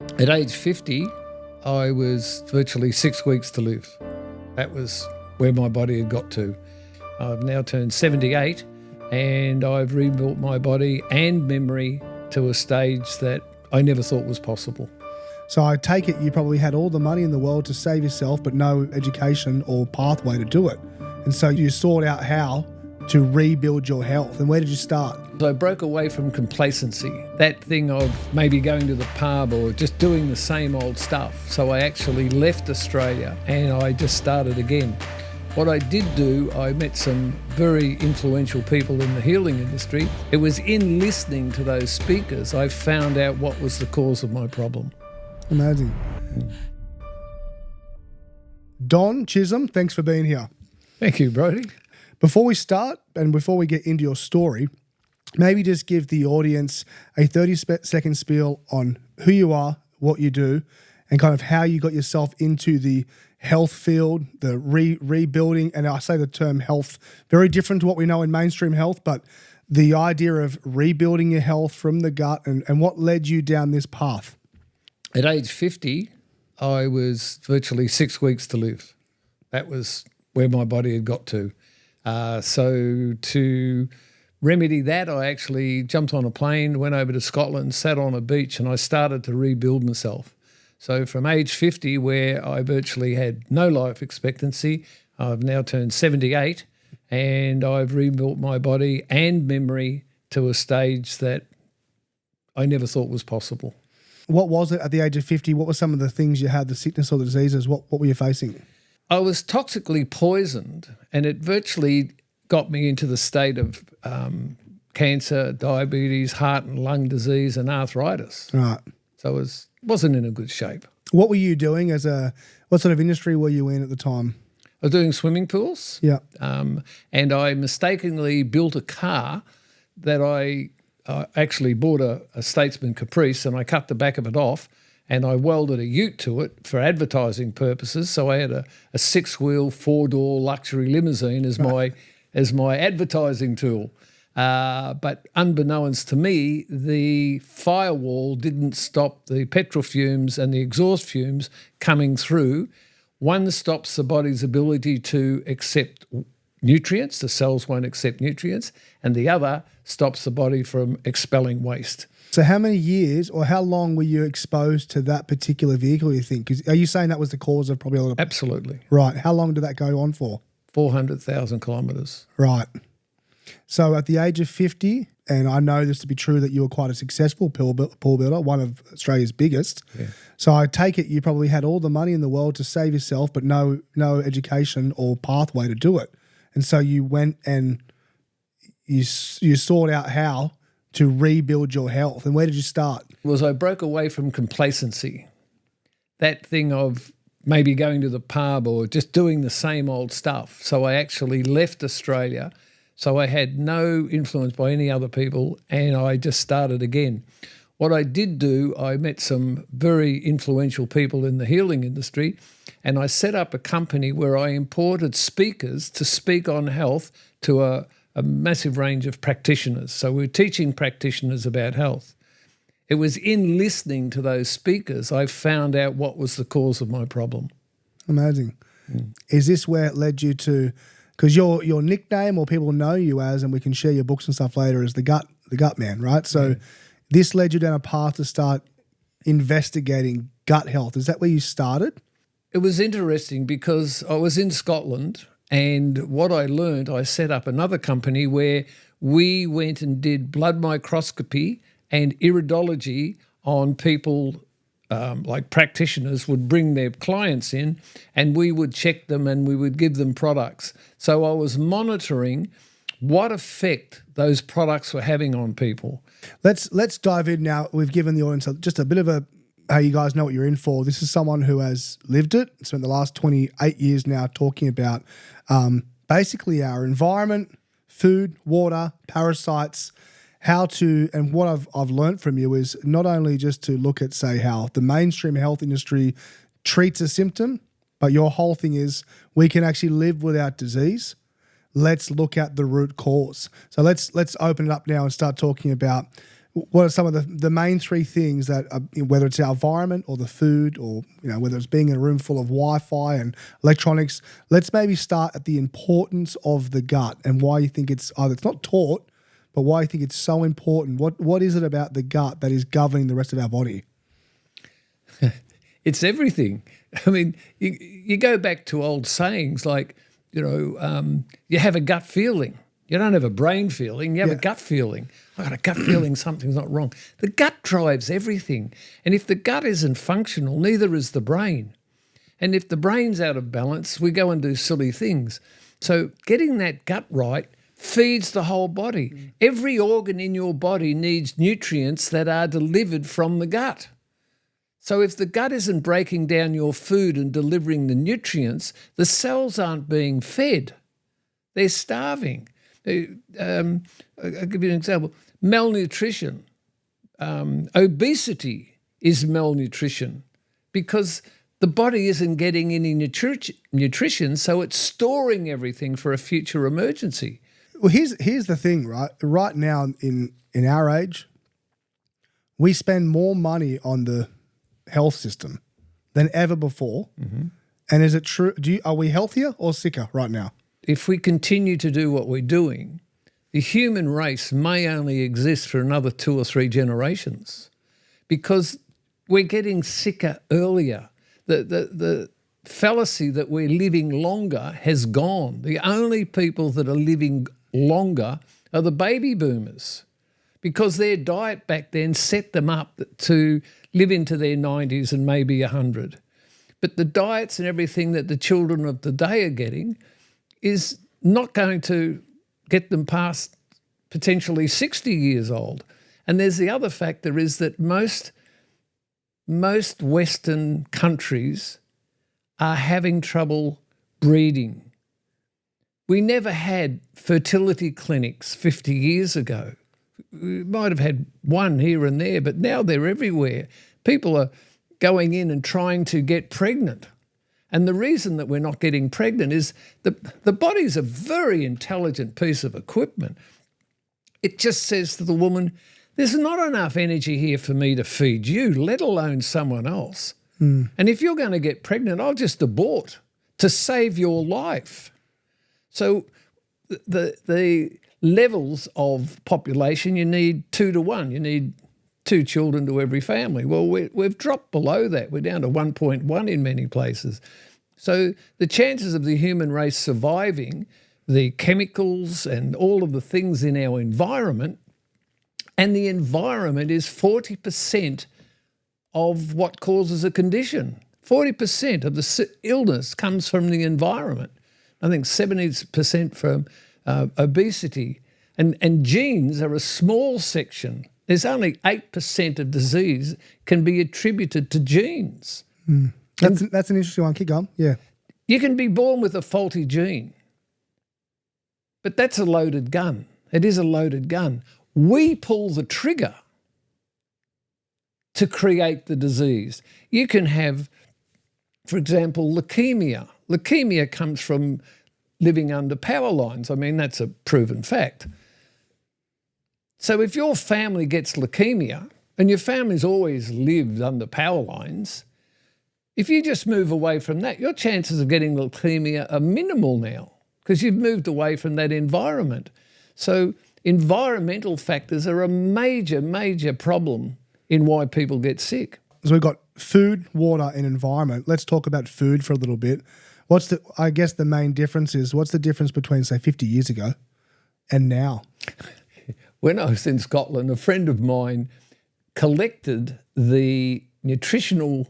At age 50, I was virtually 6 weeks to live. That was where my body had got to. I've now turned 78 and I've rebuilt my body and memory to a stage that I never thought was possible. So I take it you probably had all the money in the world to save yourself, but no education or pathway to do it. And so you sought out how to rebuild your health. And where did you start? So I broke away from complacency, that thing of maybe going to the pub or just doing the same old stuff. So I actually left Australia and I just started again. What I did do, I met some very influential people in the healing industry. It was in listening to those speakers I found out what was the cause of my problem. Amazing. Don Chisholm, thanks for being here. Thank you, Brodie. Before we start and before we get into your story, maybe just give the audience a 30-second spiel on who you are, what you do, and kind of how you got yourself into the health field, the rebuilding, and I say the term health, very different to what we know in mainstream health, but the idea of rebuilding your health from the gut and what led you down this path. At age 50, I was virtually 6 weeks to live. That was where my body had got to. So to remedy that, I actually jumped on a plane, went over to Scotland, sat on a beach, and I started to rebuild myself. So from age 50, where I virtually had no life expectancy, I've now turned 78 and I've rebuilt my body and memory to a stage that I never thought was possible. What was it at the age of 50? What were some of the things you had, the sickness or the diseases? What were you facing? I was toxically poisoned and it virtually got me into the state of cancer, diabetes, heart and lung disease and arthritis. Right. So I wasn't in a good shape. What were you doing what sort of industry were you in at the time? I was doing swimming pools. Yeah. And I mistakenly built a car that I actually bought a Statesman Caprice and I cut the back of it off and I welded a ute to it for advertising purposes. So I had a 6-wheel, 4-door luxury limousine as my advertising tool. But unbeknownst to me, the firewall didn't stop the petrol fumes and the exhaust fumes coming through. One stops the body's ability to accept nutrients, the cells won't accept nutrients, and the other stops the body from expelling waste. So how many years or how long were you exposed to that particular vehicle, you think? 'Cause are you saying that was the cause of probably a lot of... Absolutely. Right. How long did that go on for? 400,000 kilometres. Right. So at the age of 50, and I know this to be true that you were quite a successful pool builder, one of Australia's biggest. Yeah. So I take it you probably had all the money in the world to save yourself, but no education or pathway to do it. And so you went and you sought out how to rebuild your health. And where did you start? I broke away from complacency, that thing of maybe going to the pub or just doing the same old stuff. So I actually left Australia. So I had no influence by any other people and I just started again. What I did do, I met some very influential people in the healing industry and I set up a company where I imported speakers to speak on health to a massive range of practitioners. So we're teaching practitioners about health. It was in listening to those speakers I found out what was the cause of my problem. Amazing. Is this where it led you to... Because your nickname, or people know you as, and we can share your books and stuff later, is the gut man, right? So this led you down a path to start investigating gut health. Is that where you started? It was interesting because I was in Scotland and what I learned, I set up another company where we went and did blood microscopy and iridology on people. Like practitioners would bring their clients in and we would check them and we would give them products. So I was monitoring what effect those products were having on people. Let's dive in now. We've given the audience just a bit of how you guys know what you're in for. This is someone who has lived it, spent the last 28 years now talking about basically our environment, food, water, parasites, and what I've learned from you is not only just to look at, say, how the mainstream health industry treats a symptom, but your whole thing is we can actually live without disease. Let's look at the root cause. So let's open it up now and start talking about what are some of the main three things that, whether it's our environment or the food or, whether it's being in a room full of Wi-Fi and electronics, let's maybe start at the importance of the gut and why you think it's either it's not taught, but why you think it's so important. What is it about the gut that is governing the rest of our body? It's everything. I mean, you go back to old sayings like, you have a gut feeling. You don't have a brain feeling, you have a gut feeling. I've got a gut feeling something's not wrong. The gut drives everything. And if the gut isn't functional, neither is the brain. And if the brain's out of balance, we go and do silly things. So getting that gut right feeds the whole body. Every organ in your body needs nutrients that are delivered from the gut. So if the gut isn't breaking down your food and delivering the nutrients, the cells aren't being fed. They're starving. I'll give you an example. Malnutrition. Obesity is malnutrition because the body isn't getting any nutrition, so it's storing everything for a future emergency. Well, here's the thing, right? Right now in our age, we spend more money on the health system than ever before. Mm-hmm. And is it true? Are we healthier or sicker right now? If we continue to do what we're doing, the human race may only exist for another 2 or 3 generations because we're getting sicker earlier. The fallacy that we're living longer has gone. The only people that are living longer are the baby boomers because their diet back then set them up to live into their 90s and maybe 100. But the diets and everything that the children of the day are getting is not going to get them past potentially 60 years old. And there's the other factor is that most Western countries are having trouble breeding. We never had fertility clinics 50 years ago. We might have had one here and there, but now they're everywhere. People are going in and trying to get pregnant. And the reason that we're not getting pregnant is the body's a very intelligent piece of equipment. It just says to the woman, there's not enough energy here for me to feed you, let alone someone else. Mm. And if you're going to get pregnant, I'll just abort to save your life. So the levels of population, you need 2 to 1. You need 2 children to every family. Well, we've dropped below that. We're down to 1.1 in many places. So the chances of the human race surviving the chemicals and all of the things in our environment, and the environment is 40% of what causes a condition. 40% of the illness comes from the environment. I think 70% from obesity. And genes are a small section. There's only 8% of disease can be attributed to genes. Mm. That's an interesting one. Keep going. Yeah. You can be born with a faulty gene, but that's a loaded gun. It is a loaded gun. We pull the trigger to create the disease. You can have, for example, leukemia. Leukemia comes from living under power lines. I mean, that's a proven fact. So if your family gets leukemia, and your family's always lived under power lines, if you just move away from that, your chances of getting leukemia are minimal now because you've moved away from that environment. So environmental factors are a major, major problem in why people get sick. So we've got food, water, and environment. Let's talk about food for a little bit. I guess the main difference is, what's the difference between, say, 50 years ago and now? When I was in Scotland, a friend of mine collected the nutritional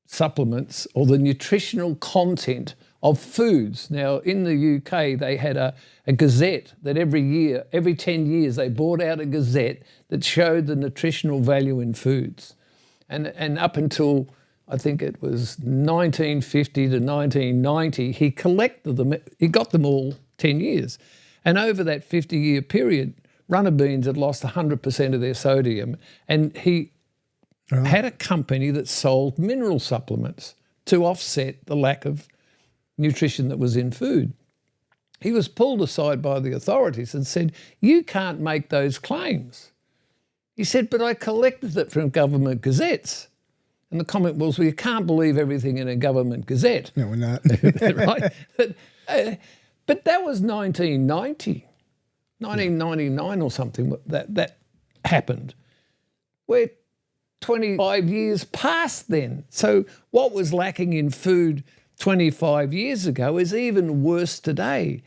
supplements or the nutritional content of foods. Now, in the UK, they had a gazette that every year, every 10 years, they brought out a gazette that showed the nutritional value in foods. And up until, I think it was 1950 to 1990, he collected them. He got them all 10 years. And over that 50-year period, runner beans had lost 100% of their sodium. And he had a company that sold mineral supplements to offset the lack of nutrition that was in food. He was pulled aside by the authorities and said, you can't make those claims. He said, but I collected it from government gazettes. And the comment was, well, you can't believe everything in a government gazette. No, we're not. Right? But that was 1999 or something that happened. We're 25 years past then. So what was lacking in food 25 years ago is even worse today.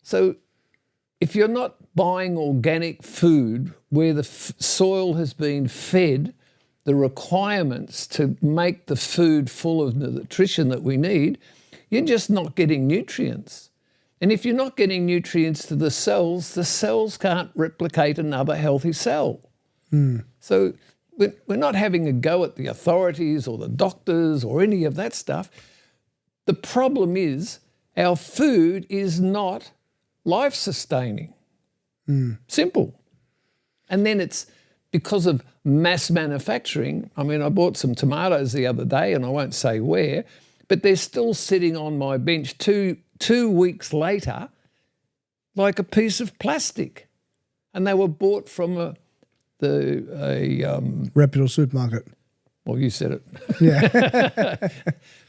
So if you're not buying organic food where the soil has been fed the requirements to make the food full of the nutrition that we need, you're just not getting nutrients. And if you're not getting nutrients to the cells can't replicate another healthy cell. So we're not having a go at the authorities or the doctors or any of that stuff. The problem is our food is not life-sustaining. Simple. And then it's because of mass manufacturing. I mean, I bought some tomatoes the other day, and I won't say where, but they're still sitting on my bench two weeks later, like a piece of plastic. And they were bought from a reputable supermarket. Well, you said it. Yeah.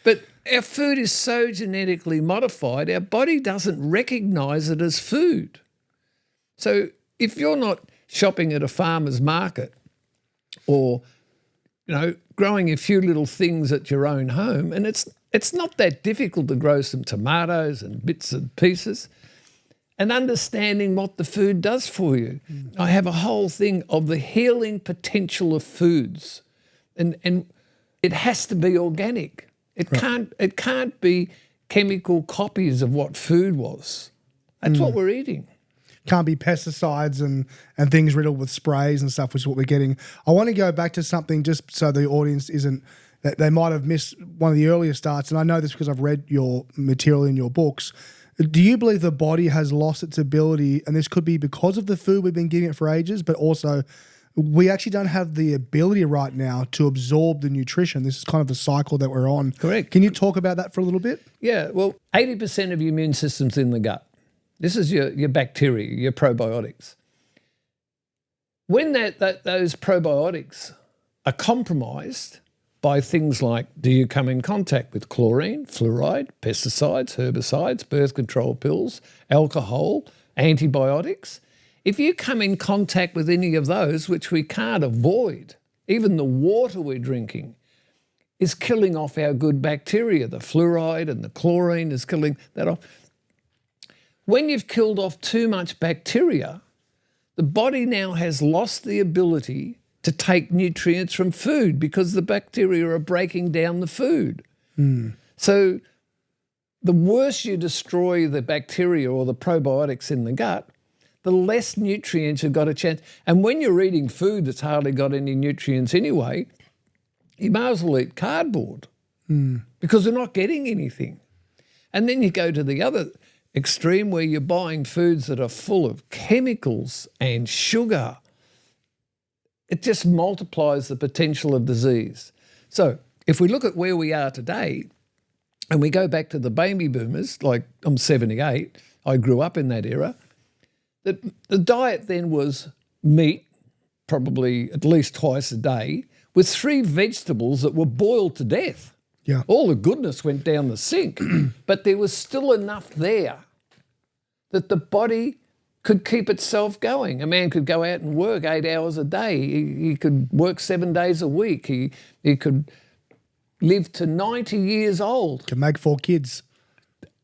But our food is so genetically modified, our body doesn't recognise it as food. So if you're not shopping at a farmer's market or, growing a few little things at your own home, and it's not that difficult to grow some tomatoes and bits and pieces, and understanding what the food does for you. I have a whole thing of the healing potential of foods, and it has to be organic. It can't be chemical copies of what food was. That's what we're eating. Can't be pesticides and things riddled with sprays and stuff, which is what we're getting. I want to go back to something just so the audience isn't, that they might have missed one of the earlier starts, and I know this because I've read your material in your books. Do you believe the body has lost its ability, and this could be because of the food we've been giving it for ages, but also we actually don't have the ability right now to absorb the nutrition? This is kind of the cycle that we're on. Correct. Can you talk about that for a little bit? Yeah, well, 80% of your immune system's in the gut. This is your bacteria, your probiotics. When those probiotics are compromised by things like, do you come in contact with chlorine, fluoride, pesticides, herbicides, birth control pills, alcohol, antibiotics? If you come in contact with any of those, which we can't avoid, even the water we're drinking is killing off our good bacteria. The fluoride and the chlorine is killing that off. When you've killed off too much bacteria, the body now has lost the ability to take nutrients from food because the bacteria are breaking down the food. So the worse you destroy the bacteria or the probiotics in the gut, the less nutrients you've got a chance. And when you're eating food that's hardly got any nutrients anyway, you may as well eat cardboard because we're not getting anything. And then you go to the other extreme where you're buying foods that are full of chemicals and sugar. It just multiplies the potential of disease. So if we look at where we are today and we go back to the baby boomers, like I'm 78, I grew up in that era, the diet then was meat, probably at least twice a day, with 3 vegetables that were boiled to death. Yeah. All the goodness went down the sink, but there was still enough there that the body could keep itself going. A man could go out and work 8 hours a day. He could work 7 days a week. He could live to 90 years old. Can make 4 kids.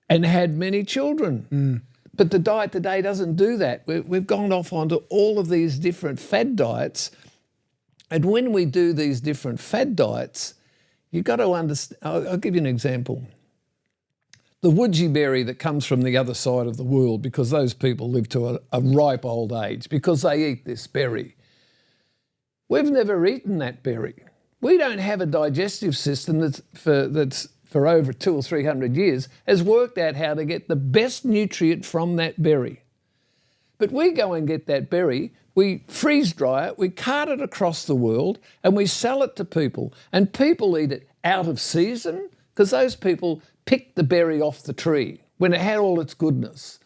And had many children. But the diet today doesn't do that. We've gone off onto all of these different fad diets. And when we do these different fad diets, you've got to understand. I'll give you an example. The woodgie berry that comes from the other side of the world, because those people live to a ripe old age, because they eat this berry. We've never eaten that berry. We don't have a digestive system that's for over 200 or 300 years has worked out how to get the best nutrient from that berry. But we go and get that berry, we freeze dry it, we cart it across the world, and we sell it to people. And people eat it out of season because those people picked the berry off the tree when it had all its goodness.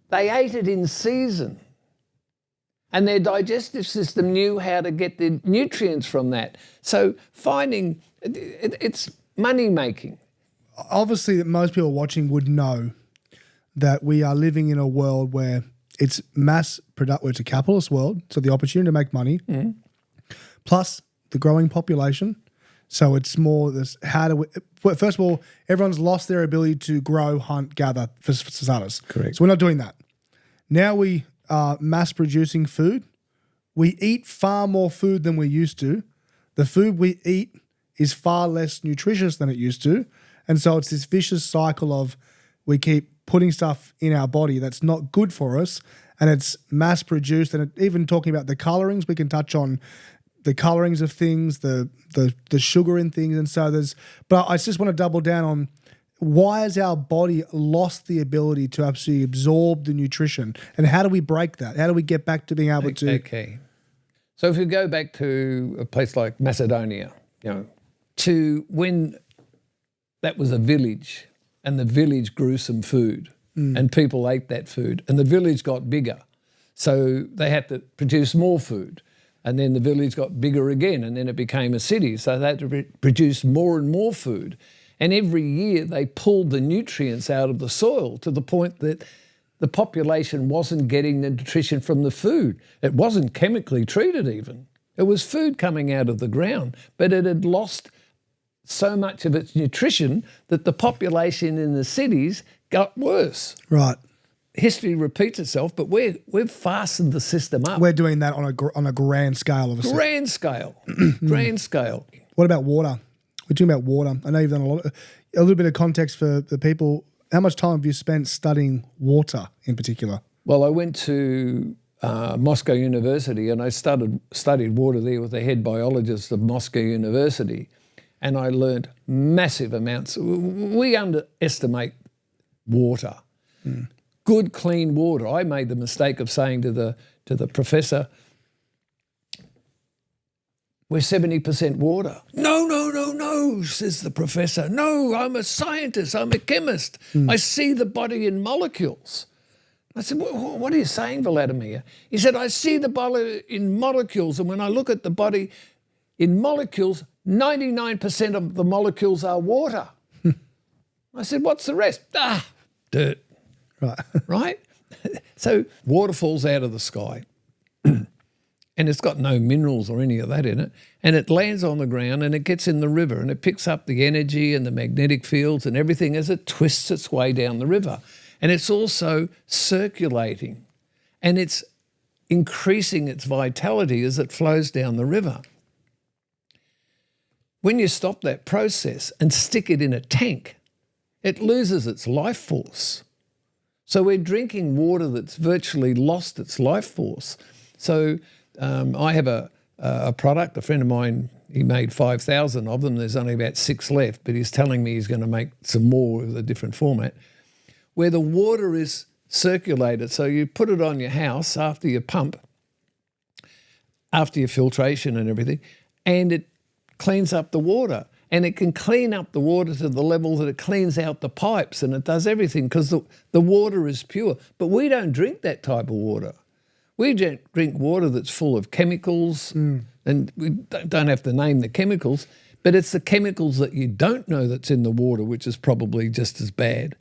They ate it in season. And their digestive system knew how to get the nutrients from that. So finding, it's money making. Obviously, that most people watching would know that we are living in a world where it's it's a capitalist world, so the opportunity to make money, plus the growing population. So it's more this, how do we, first of all, everyone's lost their ability to grow, hunt, gather for starters. Correct. So we're not doing that. Now we are mass producing food. We eat far more food than we used to. The food we eat is far less nutritious than it used to. And so it's this vicious cycle of we keep putting stuff in our body that's not good for us, and it's mass produced. And even talking about the colorings, we can touch on the colorings of things, the sugar in things. And so but I just want to double down on, why has our body lost the ability to actually absorb the nutrition, and how do we break that? How do we get back to being able to? Okay. So if you go back to a place like Macedonia, to when that was a village, and the village grew some food, and people ate that food, and the village got bigger. So they had to produce more food. And then the village got bigger again, and then it became a city. So they had to produce more and more food. And every year they pulled the nutrients out of the soil to the point that the population wasn't getting the nutrition from the food. It wasn't chemically treated even. It was food coming out of the ground, but it had lost so much of its nutrition that the population in the cities got worse. Right. History repeats itself, but we've fastened the system up. We're doing that on a grand scale, obviously. Grand scale. Grand scale. What about water? We're talking about water. I know you've done a little bit of context for the people. How much time have you spent studying water in particular? Well, I went to Moscow University, and I studied water there with the head biologist of Moscow University, and I learned massive amounts. We underestimate water. Good, clean water. I made the mistake of saying to the professor, we're 70% water. No, says the professor. No, I'm a scientist. I'm a chemist. I see the body in molecules. I said, what are you saying, Vladimir? He said, I see the body in molecules, and when I look at the body in molecules, 99% of the molecules are water. I said, what's the rest? Dirt. Right. Right? So water falls out of the sky and it's got no minerals or any of that in it, and it lands on the ground and it gets in the river and it picks up the energy and the magnetic fields and everything as it twists its way down the river. And it's also circulating and it's increasing its vitality as it flows down the river. When you stop that process and stick it in a tank, it loses its life force. So we're drinking water that's virtually lost its life force. So I have a product, a friend of mine, he made 5,000 of them. There's only about 6 left, but he's telling me he's going to make some more with a different format, where the water is circulated. So you put it on your house after you pump, after your filtration and everything, and it cleans up the water. And it can clean up the water to the level that it cleans out the pipes, and it does everything because the water is pure. But we don't drink that type of water. We drink water that's full of chemicals, and we don't have to name the chemicals, but it's the chemicals that you don't know that's in the water, which is probably just as bad.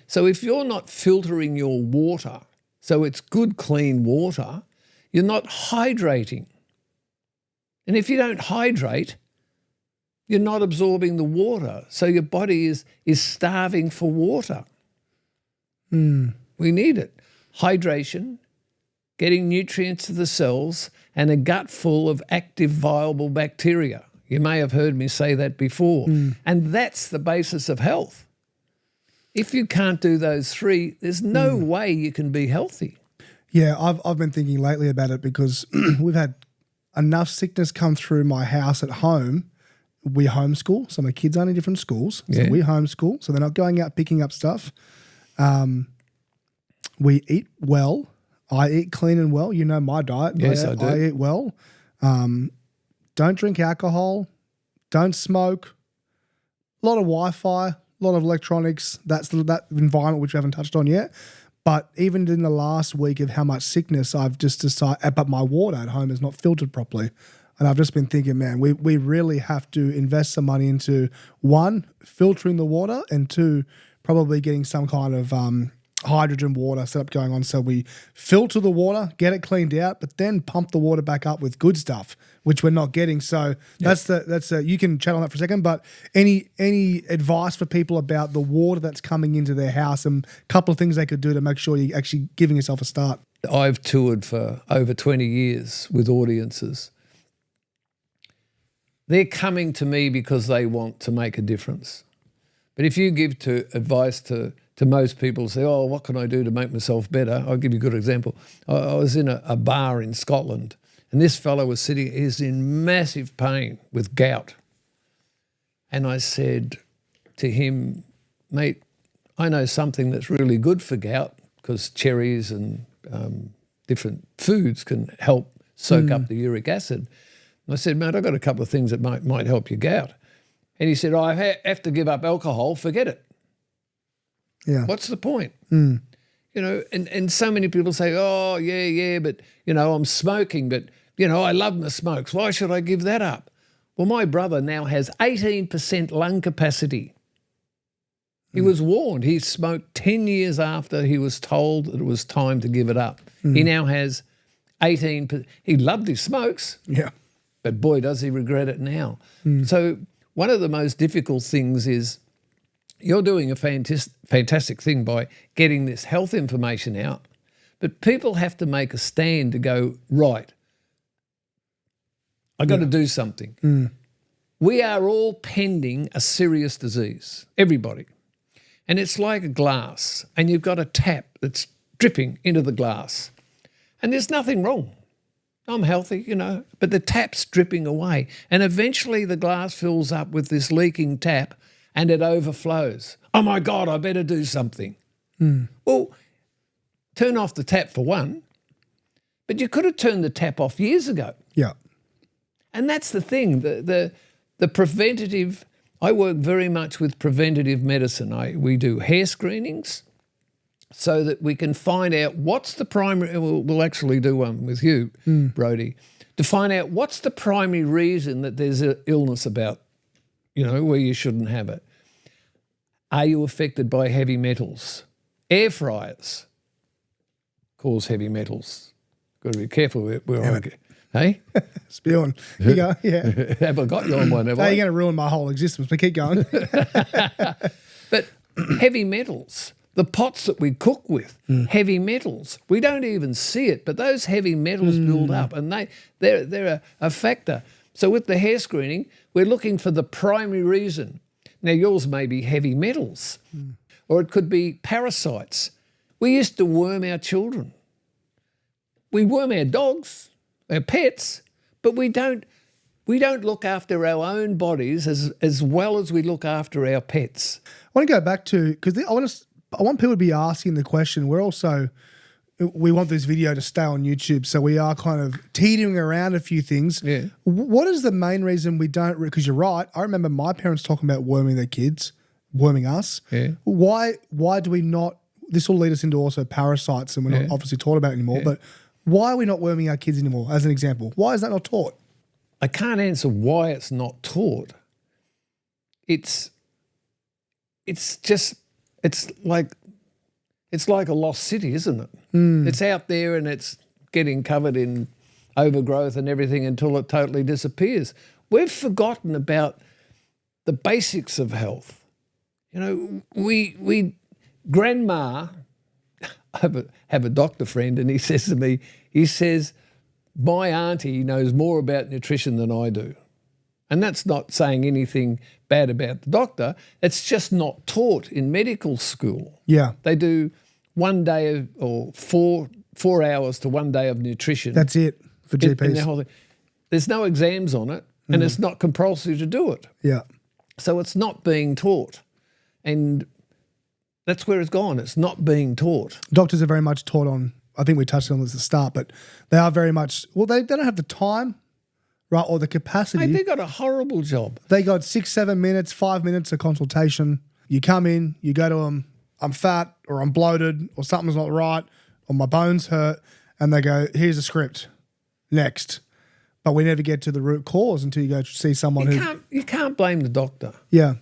So if you're not filtering your water, so it's good, clean water, you're not hydrating. And if you don't hydrate, you're not absorbing the water. So your body is starving for water. We need it. Hydration, getting nutrients to the cells, and a gut full of active, viable bacteria. You may have heard me say that before. And that's the basis of health. If you can't do those three, there's no way you can be healthy. Yeah, I've been thinking lately about it because we've had enough sickness come through my house at home. We homeschool, so my kids aren't in different schools. So we homeschool, so they're not going out picking up stuff. We eat well. I eat clean and well. You know my diet. Yes, I do. I eat well. Don't drink alcohol. Don't smoke. A lot of Wi-Fi, a lot of electronics. That's that environment which we haven't touched on yet. But even in the last week of how much sickness I've just decided, but my water at home is not filtered properly. And I've just been thinking, man, we really have to invest some money into, one, filtering the water, and two, probably getting some kind of hydrogen water setup going on. So we filter the water, get it cleaned out, but then pump the water back up with good stuff, which we're not getting. So that's you can chat on that for a second, but any advice for people about the water that's coming into their house and a couple of things they could do to make sure you're actually giving yourself a start? I've toured for over 20 years with audiences. They're coming to me because they want to make a difference. But if you give advice to most people, say, oh, what can I do to make myself better? I'll give you a good example. I was in a bar in Scotland, and this fellow was sitting, he's in massive pain with gout. And I said to him, mate, I know something that's really good for gout, because cherries and different foods can help soak up the uric acid. And I said, mate, I've got a couple of things that might help your gout. And he said, I have to give up alcohol, forget it. Yeah. What's the point? You know, and so many people say, oh, yeah, but, you know, I'm smoking, but, you know, I love my smokes. Why should I give that up? Well, my brother now has 18% lung capacity. He was warned. He smoked 10 years after he was told that it was time to give it up. He now has 18%. He loved his smokes. Yeah. But boy, does he regret it now. So one of the most difficult things is you're doing a fantastic thing by getting this health information out, but people have to make a stand to go, right, I got to do something. We are all pending a serious disease, everybody. And it's like a glass, and you've got a tap that's dripping into the glass. And there's nothing wrong. I'm healthy, you know, but the tap's dripping away. And eventually the glass fills up with this leaking tap and it overflows. Oh, my God, I better do something. Well, turn off the tap for one, but you could have turned the tap off years ago. Yeah. And that's the thing, the preventative, I work very much with preventative medicine. We do hair screenings so that we can find out what's the primary, we'll actually do one with you, Brodie, to find out what's the primary reason that there's an illness about, you know, where you shouldn't have it. Are you affected by heavy metals? Air fryers cause heavy metals. Got to be careful where I get. Hey? Spewing. You go, yeah. Have I got you on one? You're going to ruin my whole existence, but keep going. But heavy metals, the pots that we cook with, heavy metals, we don't even see it, but those heavy metals build up and they're a factor. So with the hair screening, we're looking for the primary reason. Now yours may be heavy metals or it could be parasites. We used to worm our children. We worm our dogs, our pets, but we don't look after our own bodies as well as we look after our pets. I want to go back to, because I want people to be asking the question. We want this video to stay on YouTube, so we are kind of teetering around a few things. Yeah. What is the main reason we don't, because you're right, I remember my parents talking about worming their kids, worming us. Yeah. Why do we not, this will lead us into also parasites, and we're not obviously taught about it anymore, but why are we not worming our kids anymore, as an example? Why is that not taught? I can't answer why it's not taught. It's like a lost city, isn't it? It's out there and it's getting covered in overgrowth and everything until it totally disappears. We've forgotten about the basics of health. You know, we grandma, I have a doctor friend, and he says to me, my auntie knows more about nutrition than I do. And that's not saying anything bad about the doctor. It's just not taught in medical school. Yeah. They do 1 day or 4 hours to 1 day of nutrition. That's it for GPs. There's no exams on it, and it's not compulsory to do it. Yeah. So it's not being taught. And that's where it's gone. It's not being taught. Doctors are very much taught on, I think we touched on this at the start, but they are very much, well, they don't have the time, right, or the capacity. Mate, they got a horrible job. They got 6, 7 minutes, 5 minutes of consultation. You come in, you go to them, I'm fat or I'm bloated or something's not right or my bones hurt, and they go, here's a script, next. But we never get to the root cause until you go see someone You can't blame the doctor. Yeah.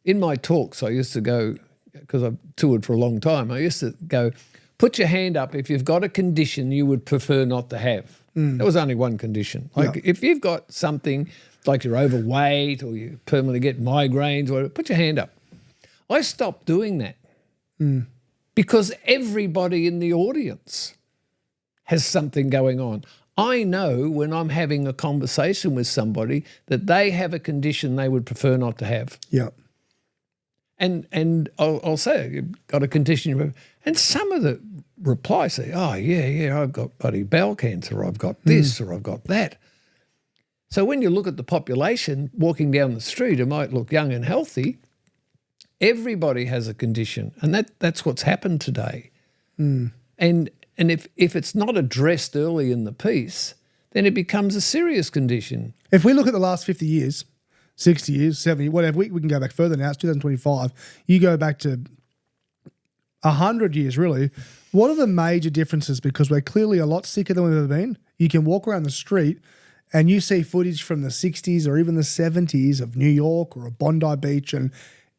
In my talks, I used to go, because I've toured for a long time, I used to go, put your hand up if you've got a condition you would prefer not to have. There was only one condition. Like if you've got something like you're overweight or you permanently get migraines or whatever, put your hand up. I stopped doing that because everybody in the audience has something going on. I know when I'm having a conversation with somebody that they have a condition they would prefer not to have. Yeah. And I'll say, you've got a condition, and some of the replies say, oh, yeah, I've got bloody bowel cancer, or I've got this, or I've got that. So when you look at the population walking down the street, it might look young and healthy. Everybody has a condition, and that's what's happened today. And if it's not addressed early in the piece, then it becomes a serious condition. If we look at the last 50 years, 60 years, 70, whatever, we can go back further now. It's 2025. You go back to 100 years, really. What are the major differences? Because we're clearly a lot sicker than we've ever been. You can walk around the street and you see footage from the 60s or even the 70s of New York or a Bondi Beach, and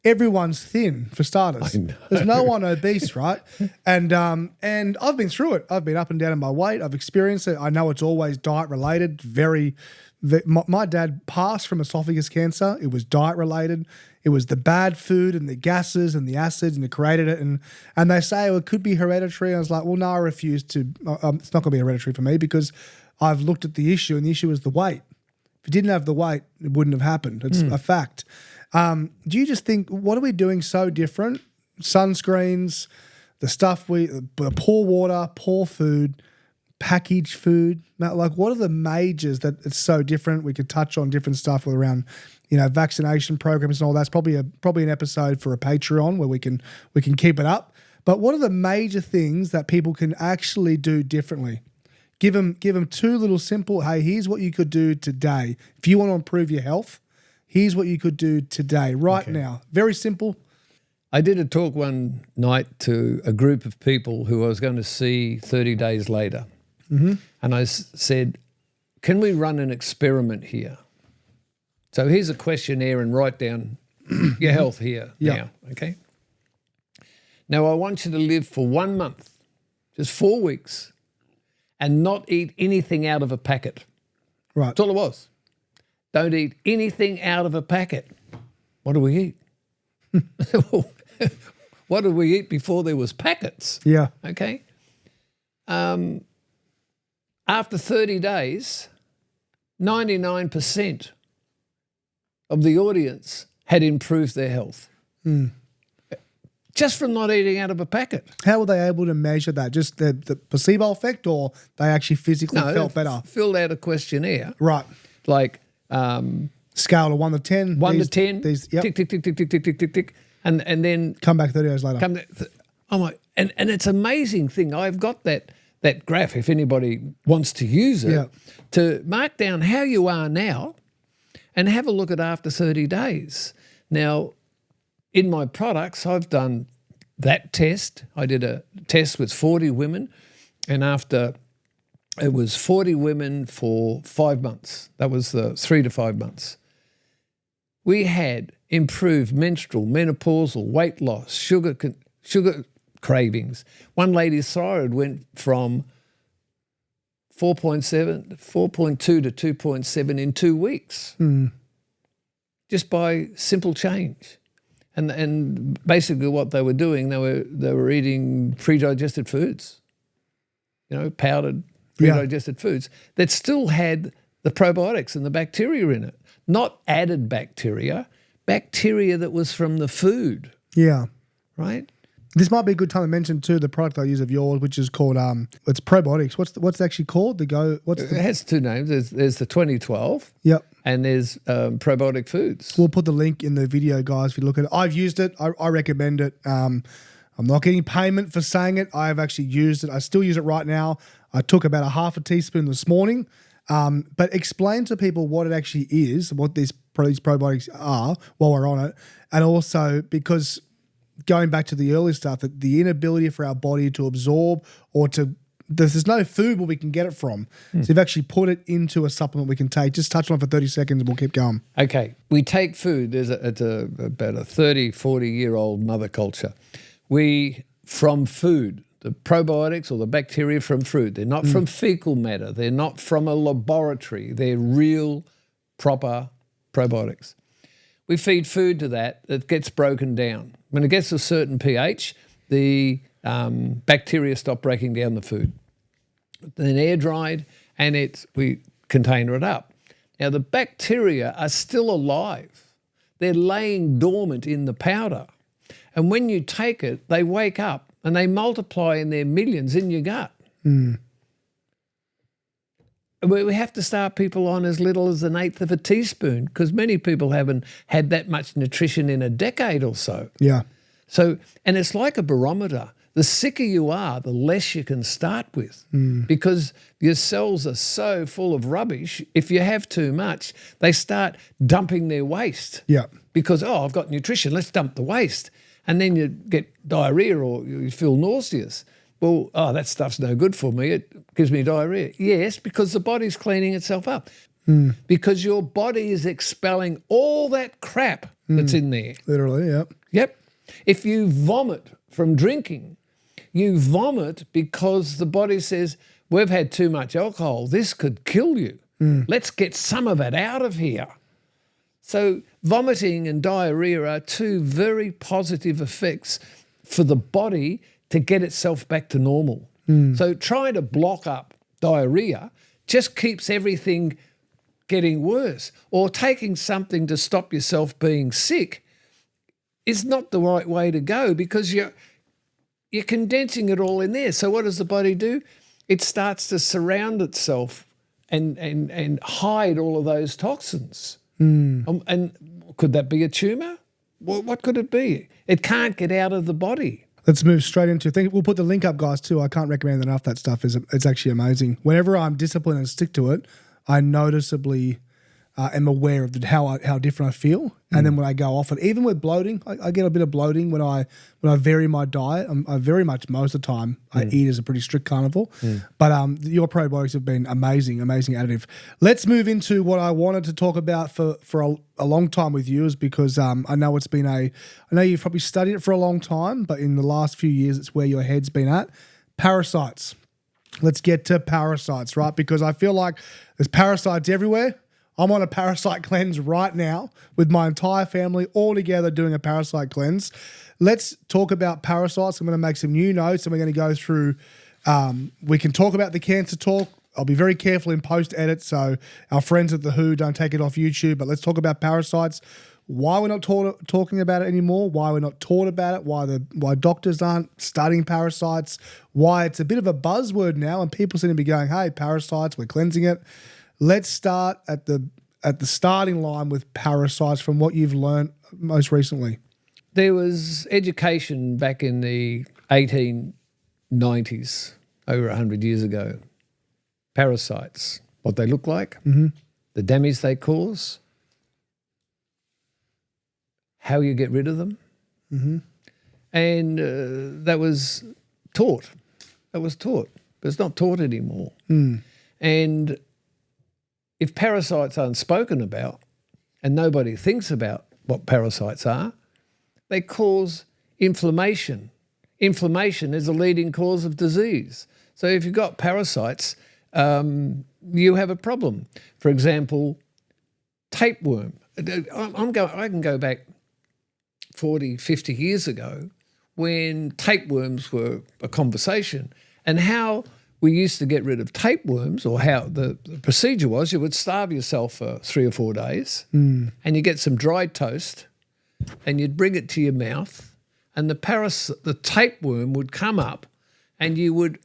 everyone's thin, for starters. There's no one obese, right? And I've been through it. I've been up and down in my weight. I've experienced it. I know it's always diet-related, my dad passed from esophagus cancer. It was diet-related. It was the bad food and the gases and the acids, and it created it. And they say, it could be hereditary. I was like, well, no, I refuse to. It's not going to be hereditary for me because I've looked at the issue, and the issue is the weight. If you didn't have the weight, it wouldn't have happened. It's a fact. Do you just think, what are we doing so different? Sunscreens, the stuff the poor water, poor food, packaged food. Like, what are the majors that it's so different? We could touch on different stuff around, vaccination programs and all. That's probably an episode for a Patreon where we can keep it up. But what are the major things that people can actually do differently? Give them two little simple, hey, here's what you could do today. If you want to improve your health, here's what you could do today, now. Very simple. I did a talk one night to a group of people who I was going to see 30 days later. And I said, can we run an experiment here? So here's a questionnaire and write down your health here now, okay? Now I want you to live for 1 month, just 4 weeks, and not eat anything out of a packet. Right. That's all it was. Don't eat anything out of a packet. What do we eat? What did we eat before there was packets? Yeah. Okay. After 30 days, 99% of the audience had improved their health. Just from not eating out of a packet. How were they able to measure that? Just the placebo effect, or they actually physically felt better? Filled out a questionnaire. Right. Like scale of 1 to 10. 1 to 10. These, tick, tick, tick, tick, tick, tick, tick, tick, tick. And then come back 30 days later. And it's an amazing thing. I've got that graph, if anybody wants to use it, to mark down how you are now and have a look at after 30 days. Now, in my products, I've done that test. I did a test with 40 women, and after it was 40 women for 5 months. That was the 3 to 5 months. We had improved menstrual, menopausal, weight loss, sugar cravings. One lady's thyroid went from 4.2 to 2.7 in 2 weeks, just by simple change. And basically what they were doing, they were eating pre-digested foods, powdered pre-digested foods that still had the probiotics and the bacteria in it, not added bacteria that was from the food. Yeah. Right? This might be a good time to mention too the product I use of yours, which is called it's probiotics. What's it actually called? It has two names. There's the 2012. Yep. And there's probiotic foods. We'll put the link in the video, guys. If you look at it, I've used it. I recommend it. I'm not getting payment for saying it. I have actually used it. I still use it right now. I took about a half a teaspoon this morning. But explain to people what it actually is, what these probiotics are while we're on it, and also because going back to the early stuff, that the inability for our body to absorb or to there's no food where we can get it from. So you've actually put it into a supplement we can take. Just touch on it for 30 seconds and we'll keep going. Okay. We take food. It's about a 30, 40-year-old mother culture. From food, the probiotics or the bacteria from food, they're not from fecal matter. They're not from a laboratory. They're real, proper probiotics. We feed food to that. It gets broken down. When it gets to a certain pH, the bacteria stop breaking down the food. Then air dried, and we container it up. Now the bacteria are still alive. They're laying dormant in the powder. And when you take it, they wake up and they multiply in their millions in your gut. We have to start people on as little as 1/8 of a teaspoon, because many people haven't had that much nutrition in a decade or so. Yeah. So, and it's like a barometer. The sicker you are, the less you can start with, because your cells are so full of rubbish. If you have too much, they start dumping their waste. Yeah. Because, I've got nutrition, let's dump the waste. And then you get diarrhea or you feel nauseous. Well, that stuff's no good for me. It gives me diarrhea. Yes, because the body's cleaning itself up. Because your body is expelling all that crap that's in there. Literally, yeah. Yep. If you vomit from drinking, you vomit because the body says, we've had too much alcohol. This could kill you. Let's get some of it out of here. So vomiting and diarrhea are two very positive effects for the body to get itself back to normal. So trying to block up diarrhea just keeps everything getting worse. Or taking something to stop yourself being sick is not the right way to go, because you're condensing it all in there. So what does the body do? It starts to surround itself and hide all of those toxins. And could that be a tumour? What could it be? It can't get out of the body. Let's move straight into it. We'll put the link up, guys, too. I can't recommend enough. That stuff it's actually amazing. Whenever I'm disciplined and stick to it, I noticeably am aware of how different I feel. And then when I go off it, even with bloating, I get a bit of bloating when I vary my diet. I very much, most of the time, I eat as a pretty strict carnivore. But your probiotics have been amazing additive. Let's move into what I wanted to talk about for a long time with you, is because I know I know you've probably studied it for a long time, but in the last few years, it's where your head's been at. Parasites. Let's get to parasites, right? Because I feel like there's parasites everywhere. I'm on a parasite cleanse right now with my entire family all together doing a parasite cleanse. Let's talk about parasites. I'm going to make some new notes and we're going to go through, we can talk about the cancer talk. I'll be very careful in post-edit, so our friends at The Who don't take it off YouTube, but let's talk about parasites, why we're not talking about it anymore, why we're not taught about it, why doctors aren't studying parasites, why it's a bit of a buzzword now and people seem to be going, hey, parasites, we're cleansing it. Let's start at the starting line with parasites from what you've learned most recently. There was education back in the 1890s, over 100 years ago. Parasites, what they look like, the damage they cause, how you get rid of them. And that was taught. But it's not taught anymore. And if parasites aren't spoken about and nobody thinks about what parasites are, they cause inflammation. Inflammation is a leading cause of disease. So if you've got parasites, you have a problem. For example, tapeworm. I can go back 40, 50 years ago when tapeworms were a conversation, and how we used to get rid of tapeworms, or how the procedure was, you would starve yourself for 3 or 4 days and you get some dried toast and you'd bring it to your mouth, and the tapeworm would come up and you would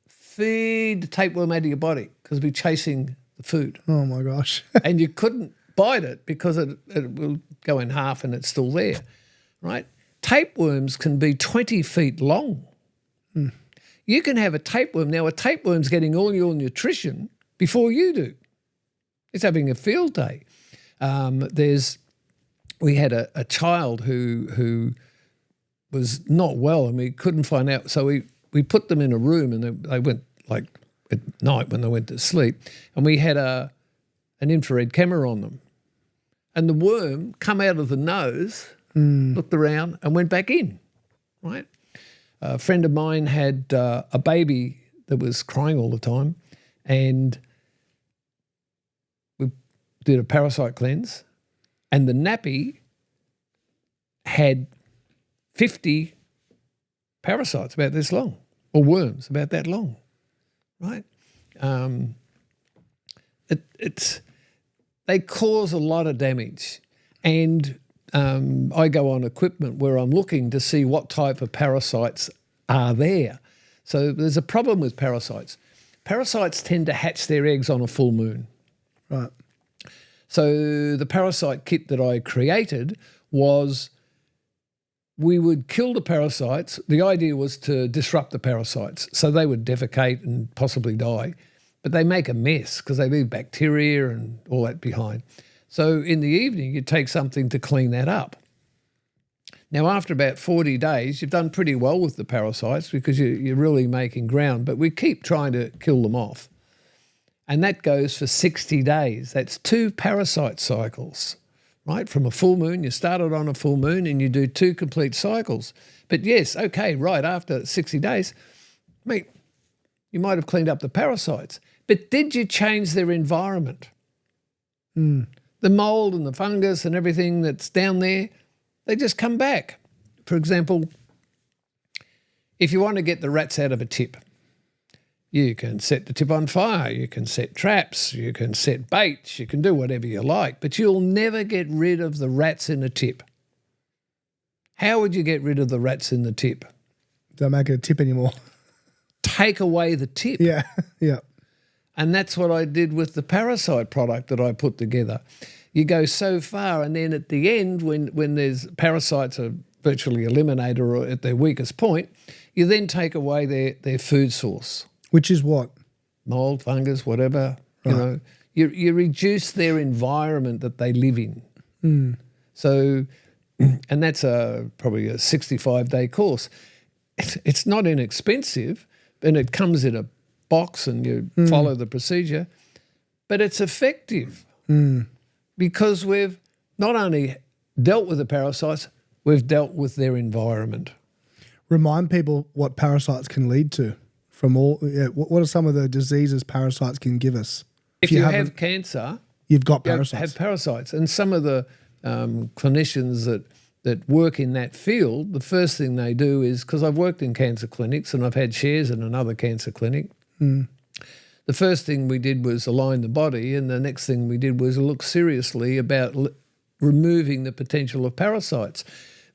feed the tapeworm out of your body because it'd be chasing the food. Oh, my gosh. And you couldn't bite it because it will go in half and it's still there, right? Tapeworms can be 20 feet long. You can have a tapeworm. Now, a tapeworm's getting all your nutrition before you do. It's having a field day. We had a child who was not well, and we couldn't find out. So we put them in a room, and they went like at night when they went to sleep, and we had an infrared camera on them. And the worm come out of the nose, looked around, and went back in, right? A friend of mine had a baby that was crying all the time, and we did a parasite cleanse, and the nappy had 50 parasites about this long, or worms about that long, right? They cause a lot of damage, and I go on equipment where I'm looking to see what type of parasites are there. So there's a problem with parasites. Parasites tend to hatch their eggs on a full moon. Right. So the parasite kit that I created was we would kill the parasites. The idea was to disrupt the parasites so they would defecate and possibly die. But they make a mess because they leave bacteria and all that behind. So in the evening, you take something to clean that up. Now, after about 40 days, you've done pretty well with the parasites because you're really making ground, but we keep trying to kill them off. And that goes for 60 days. That's 2 parasite cycles, right? From a full moon, you started on a full moon and you do 2 complete cycles. But yes, okay, right, after 60 days, mate, you might have cleaned up the parasites, but did you change their environment? The mold and the fungus and everything that's down there, they just come back. For example, if you want to get the rats out of a tip, you can set the tip on fire, you can set traps, you can set baits, you can do whatever you like, but you'll never get rid of the rats in a tip. How would you get rid of the rats in the tip? Don't make it a tip anymore. Take away the tip. Yeah, yeah. And that's what I did with the parasite product that I put together. You go so far, and then at the end, when there's parasites are virtually eliminated or at their weakest point, you then take away their food source. Which is what? Mold, fungus, whatever. Right. You know, you reduce their environment that they live in. So, and that's probably a 65-day course. It's not inexpensive, and it comes in a box and you follow the procedure, but it's effective because we've not only dealt with the parasites, we've dealt with their environment. Remind people what parasites can lead to from all. Yeah, what are some of the diseases parasites can give us? If you have cancer, you've got parasites. You have parasites, and some of the clinicians that work in that field, the first thing they do is, because I've worked in cancer clinics and I've had shares in another cancer clinic, the first thing we did was align the body, and the next thing we did was look seriously about removing the potential of parasites.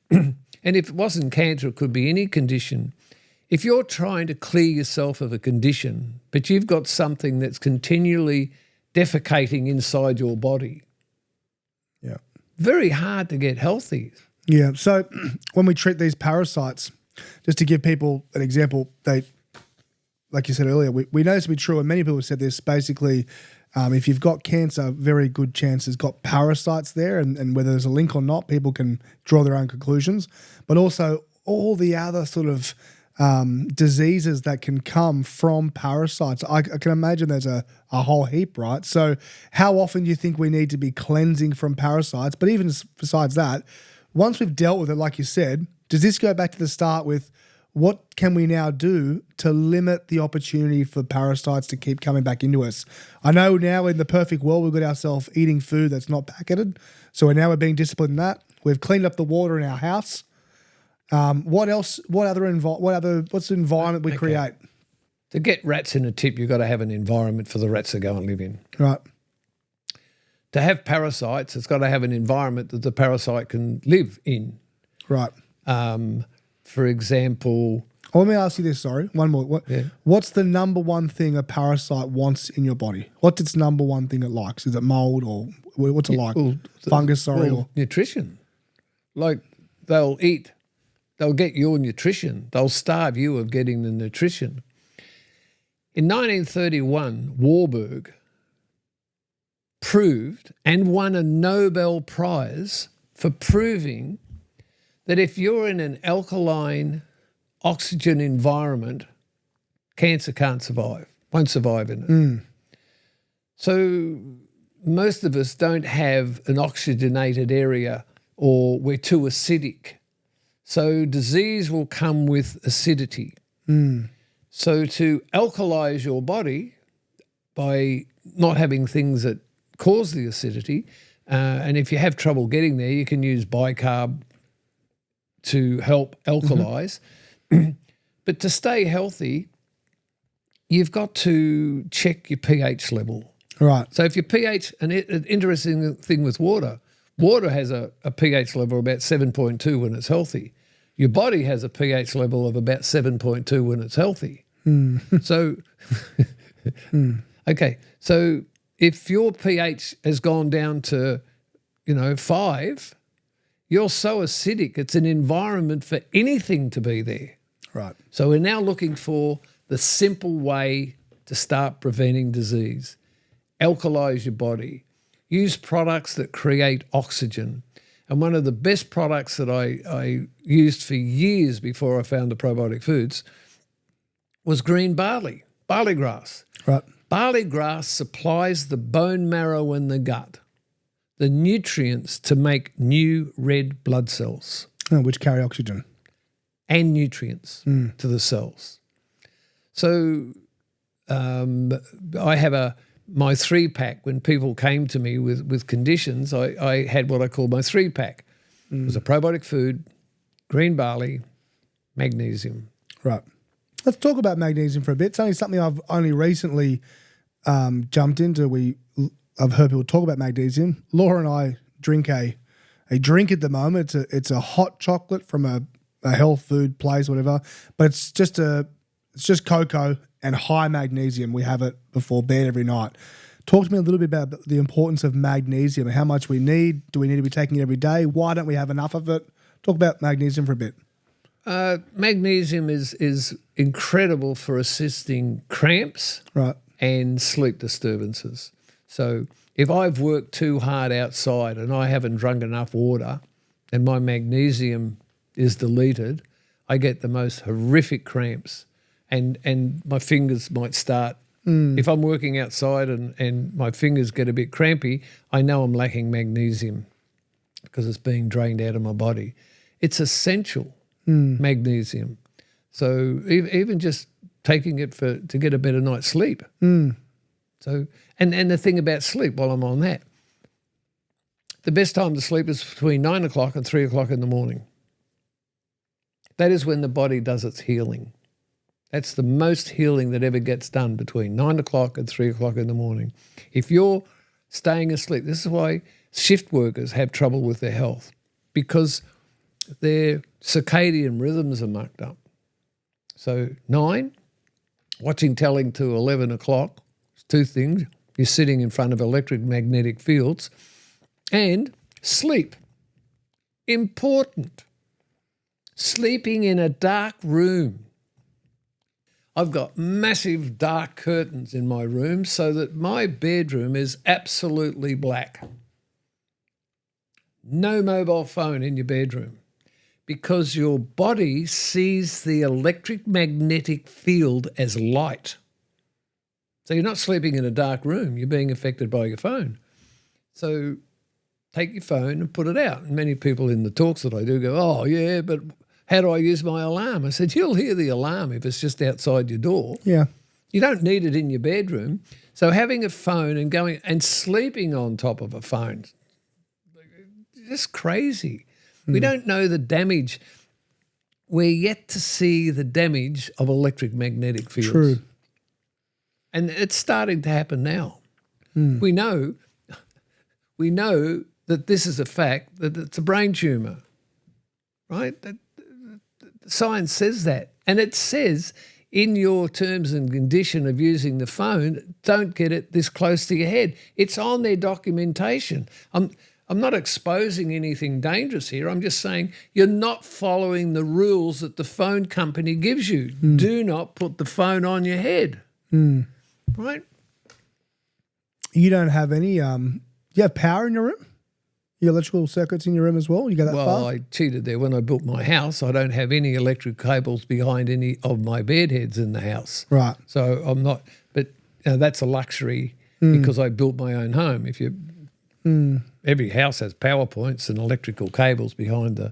And if it wasn't cancer, it could be any condition. If you're trying to clear yourself of a condition, but you've got something that's continually defecating inside your body, very hard to get healthy. Yeah. So when we treat these parasites, just to give people an example, like you said earlier, we know this to be true, and many people have said this, basically, if you've got cancer, very good chance it's got parasites there, and whether there's a link or not, people can draw their own conclusions. But also all the other sort of diseases that can come from parasites. I can imagine there's a whole heap, right? So how often do you think we need to be cleansing from parasites? But even besides that, once we've dealt with it, like you said, does this go back to the start with what can we now do to limit the opportunity for parasites to keep coming back into us? I know now in the perfect world, we've got ourselves eating food that's not packeted. So we're being disciplined in that. We've cleaned up the water in our house. What else? What's the environment we create? To get rats in a tip, you've got to have an environment for the rats to go and live in. Right. To have parasites, it's got to have an environment that the parasite can live in. Right. For example... let me ask you this, sorry. One more. What's the number one thing a parasite wants in your body? What's its number one thing it likes? Is it mold or what's it like? Fungus, or nutrition. Like they'll get your nutrition. They'll starve you of getting the nutrition. In 1931, Warburg proved and won a Nobel Prize for proving that if you're in an alkaline oxygen environment, cancer can't survive, won't survive in it. So most of us don't have an oxygenated area, or we're too acidic. So disease will come with acidity. So to alkalize your body by not having things that cause the acidity, and if you have trouble getting there, you can use bicarb to help alkalize. But to stay healthy, you've got to check your pH level. Right. So if your pH, an interesting thing with water has a pH level of about 7.2 when it's healthy. Your body has a pH level of about 7.2 when it's healthy. So, okay, so if your pH has gone down to, 5, you're so acidic, it's an environment for anything to be there. Right. So we're now looking for the simple way to start preventing disease. Alkalize your body. Use products that create oxygen. And one of the best products that I used for years before I found the probiotic foods was green barley grass. Right. Barley grass supplies the bone marrow and the gut the nutrients to make new red blood cells. Which carry oxygen. And nutrients to the cells. So I have my 3-pack. When people came to me with conditions, I had what I call my 3-pack. It was a probiotic food, green barley, magnesium. Right. Let's talk about magnesium for a bit. It's only something I've only recently jumped into. I've heard people talk about magnesium. Laura and I drink a drink at the moment. It's a hot chocolate from a health food place, whatever. But it's just cocoa and high magnesium. We have it before bed every night. Talk to me a little bit about the importance of magnesium and how much we need. Do we need to be taking it every day? Why don't we have enough of it? Talk about magnesium for a bit. Magnesium is incredible for assisting cramps and sleep disturbances. So if I've worked too hard outside and I haven't drunk enough water and my magnesium is deleted, I get the most horrific cramps and my fingers might start. If I'm working outside and my fingers get a bit crampy, I know I'm lacking magnesium because it's being drained out of my body. It's essential, magnesium. So even just taking it to get a better night's sleep. So and the thing about sleep, while I'm on that, the best time to sleep is between 9 o'clock and 3 o'clock in the morning. That is when the body does its healing. That's the most healing that ever gets done, between 9 o'clock and 3 o'clock in the morning. If you're staying asleep, this is why shift workers have trouble with their health, because their circadian rhythms are mucked up. So 9, watching telly to 11 o'clock, two things. You're sitting in front of electromagnetic fields. And sleep. Important. Sleeping in a dark room. I've got massive dark curtains in my room so that my bedroom is absolutely black. No mobile phone in your bedroom, because your body sees the electromagnetic field as light. So you're not sleeping in a dark room, you're being affected by your phone. So take your phone and put it out. And many people in the talks that I do go, oh, yeah, but how do I use my alarm? I said, you'll hear the alarm if it's just outside your door. Yeah. You don't need it in your bedroom. So having a phone and going and sleeping on top of a phone, just crazy. We don't know the damage. We're yet to see the damage of electromagnetic fields. True. And it's starting to happen now. We know that this is a fact, that it's a brain tumour, right? That science says that. And it says in your terms and condition of using the phone, don't get it this close to your head. It's on their documentation. I'm not exposing anything dangerous here. I'm just saying you're not following the rules that the phone company gives you. Do not put the phone on your head. Right? You don't have any, you have power in your room? Your electrical circuits in your room as well? You go that Well, far? I cheated there. When I built my house, I don't have any electric cables behind any of my bed heads in the house. Right. So I'm not, but that's a luxury because I built my own home. If you, every house has power points and electrical cables behind the,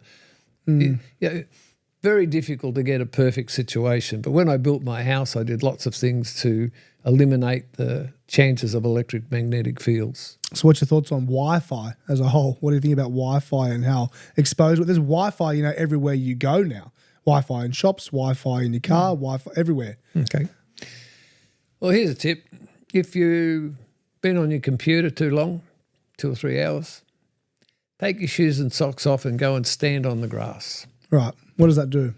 very difficult to get a perfect situation. But when I built my house, I did lots of things to eliminate the chances of electromagnetic fields. So what's your thoughts on Wi-Fi as a whole? What do you think about Wi-Fi and how exposed? There's Wi-Fi, everywhere you go now. Wi-Fi in shops, Wi-Fi in your car, Wi-Fi everywhere. Okay. Well, here's a tip. If you've been on your computer too long, 2 or 3 hours, take your shoes and socks off and go and stand on the grass. Right. What does that do?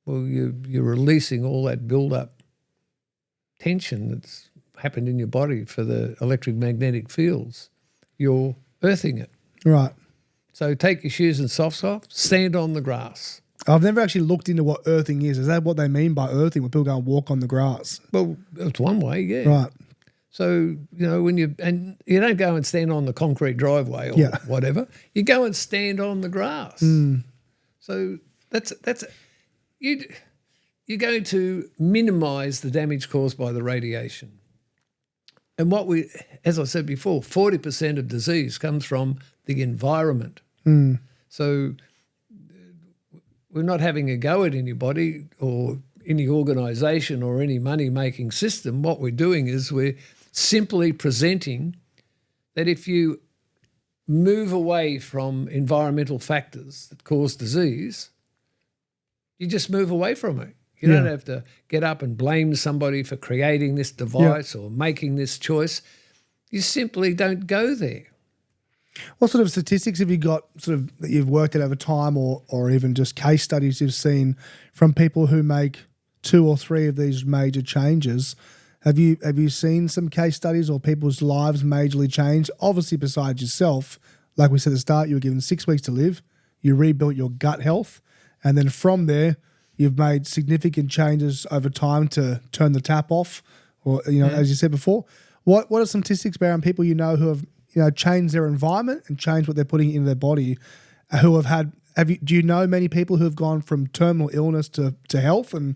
Well, you're releasing all that build-up tension that's happened in your body for the electromagnetic fields. You're earthing it. Right. So take your shoes and socks off, stand on the grass. I've never actually looked into what earthing is. Is that what they mean by earthing, when people go and walk on the grass? Well, it's one way, yeah. Right. So, when you don't go and stand on the concrete driveway or whatever, you go and stand on the grass. So you're going to minimise the damage caused by the radiation. And as I said before, 40% of disease comes from the environment. So we're not having a go at anybody or any organisation or any money-making system. What we're doing is we're simply presenting that if you move away from environmental factors that cause disease, you just move away from it. You don't have to get up and blame somebody for creating this device or making this choice. You simply don't go there. What sort of statistics have you got that you've worked at over time, or even just case studies you've seen from people who make 2 or 3 of these major changes? Have you seen some case studies or people's lives majorly change? Obviously, besides yourself, like we said at the start, you were given 6 weeks to live. You rebuilt your gut health. And then from there, you've made significant changes over time to turn the tap off, or, as you said before. What are some statistics around people who have changed their environment and changed what they're putting into their body, who have had, do you know many people who have gone from terminal illness to health? And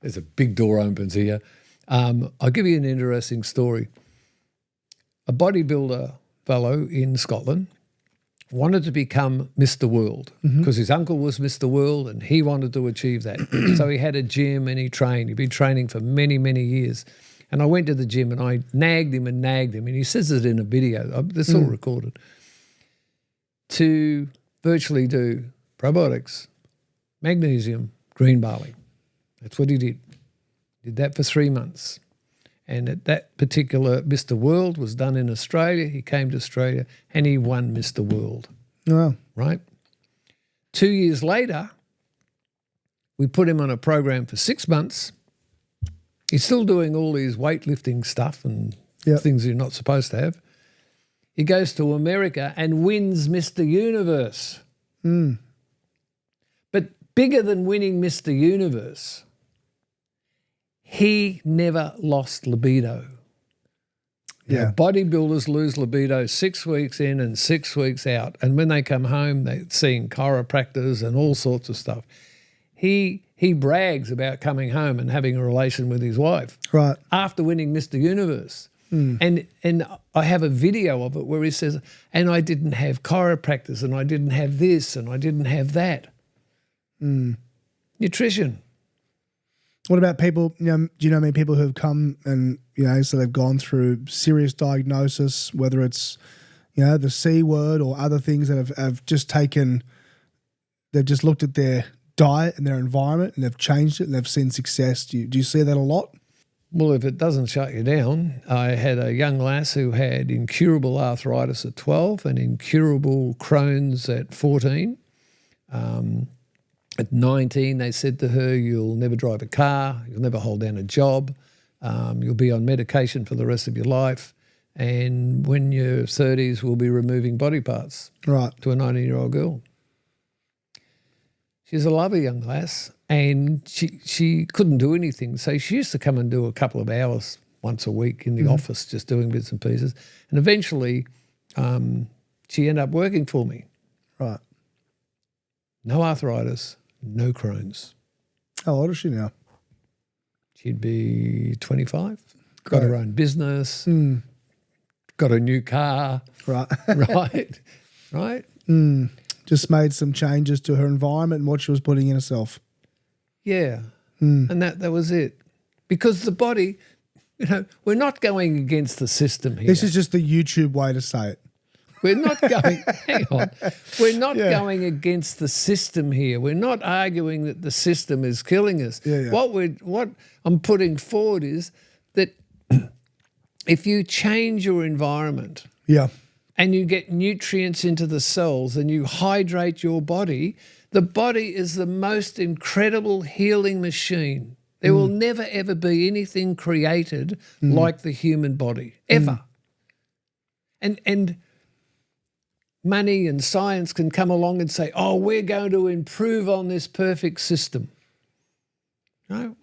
there's a big door opens here. I'll give you an interesting story. A bodybuilder fellow in Scotland wanted to become Mr. World because his uncle was Mr. World and he wanted to achieve that. So he had a gym and he trained. He'd been training for many, many years. And I went to the gym and I nagged him. And he says it in a video. It's all recorded. To virtually do probiotics, magnesium, green barley. That's what he did. Did that for 3 months. And at that particular Mr. World was done in Australia. He came to Australia and he won Mr. World. Wow. Right? 2 years later, we put him on a program for 6 months. He's still doing all these weightlifting stuff and things you're not supposed to have. He goes to America and wins Mr. Universe. But bigger than winning Mr. Universe, he never lost libido. Bodybuilders lose libido 6 weeks in and 6 weeks out. And when they come home, they're seeing chiropractors and all sorts of stuff. He brags about coming home and having a relation with his wife after winning Mr. Universe. And I have a video of it where he says, and I didn't have chiropractors and I didn't have this and I didn't have that. Nutrition. What about people, do you know many people who have come and, so they've gone through serious diagnosis, whether it's, the C word or other things that have just taken, they've just looked at their diet and their environment and they've changed it and they've seen success. Do you see that a lot? Well, if it doesn't shut you down, I had a young lass who had incurable arthritis at 12 and incurable Crohn's at 14. At 19, they said to her, you'll never drive a car, you'll never hold down a job, you'll be on medication for the rest of your life, and when you're 30s, we'll be removing body parts to a 19-year-old girl. She's a lovely young lass, and she couldn't do anything, so she used to come and do a couple of hours once a week in the office, just doing bits and pieces. And eventually she ended up working for me. Right. No arthritis, no Crohn's. How old is she now? She'd be 25. Got her own business. Got a new car. Right. Right. Just made some changes to her environment and what she was putting in herself. Yeah. And that was it. Because the body, we're not going against the system here. This is just the YouTube way to say it. We're not going, hang on, we're not going against the system here. We're not arguing that the system is killing us. Yeah. What I'm putting forward is that if you change your environment and you get nutrients into the cells and you hydrate your body, the body is the most incredible healing machine. There will never, ever be anything created like the human body, ever. And money and science can come along and say, oh, we're going to improve on this perfect system. No,